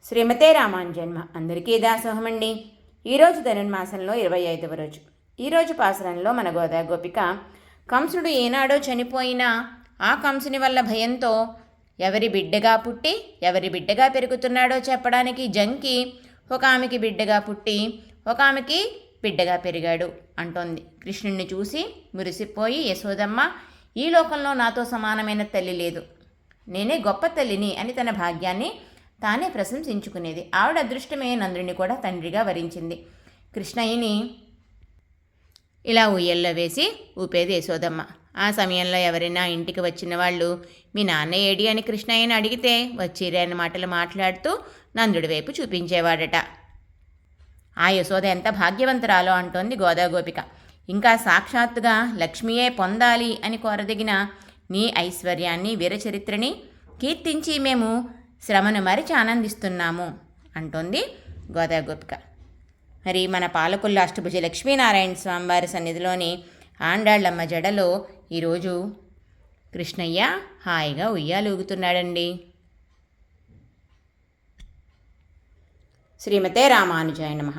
శ్రీమతే రామానుజన్మ అందరికీ దాసోహమండి. ఈరోజు ధనుర్మాసంలో 25వ రోజు. ఈరోజు పాసురంలో మన గోదా గోపిక కంసుడు ఏనాడో చనిపోయినా ఆ కంసుని వల్ల భయంతో ఎవరి బిడ్డగా పుట్టి ఎవరి బిడ్డగా పెరుగుతున్నాడో చెప్పడానికి జంకి ఒక ఆమెకి బిడ్డగా పుట్టి ఒక ఆమెకి బిడ్డగా పెరిగాడు అంటోంది. కృష్ణుణ్ణి చూసి మురిసిపోయి యశోదమ్మ, ఈ లోకంలో నాతో సమానమైన తల్లి లేదు, నేనే గొప్ప తల్లిని అని తన భాగ్యాన్ని తానే ప్రశంసించుకునేది. ఆవిడ అదృష్టమే నందుని కూడా తండ్రిగా వరించింది. కృష్ణయ్యని ఇలా ఉయ్యల్లో వేసి ఊపేది యశోదమ్మ. ఆ సమయంలో ఎవరైనా ఇంటికి వచ్చిన వాళ్ళు మీ నాన్న ఏడి అని కృష్ణయ్యని అడిగితే వచ్చిరే అనే మాటలు మాట్లాడుతూ నందుడి వైపు చూపించేవాడట. ఆ యశోద ఎంత భాగ్యవంతురాలో అంటోంది గోదా గోపిక. ఇంకా సాక్షాత్తుగా లక్ష్మియే పొందాలి అని కోరదగిన నీ ఐశ్వర్యాన్ని వీరచరిత్రని కీర్తించి మేము శ్రమను మరిచి ఆనందిస్తున్నాము అంటోంది గోదా గోపిక. మరి మన పాలకొల్లు అష్టభుజ లక్ష్మీనారాయణ స్వామివారి సన్నిధిలోని ఆండాళ్ళమ్మ జడలో ఈరోజు కృష్ణయ్య హాయిగా ఉయ్యాలూగుతున్నాడండి. శ్రీమతే రామానుజాయ నమః.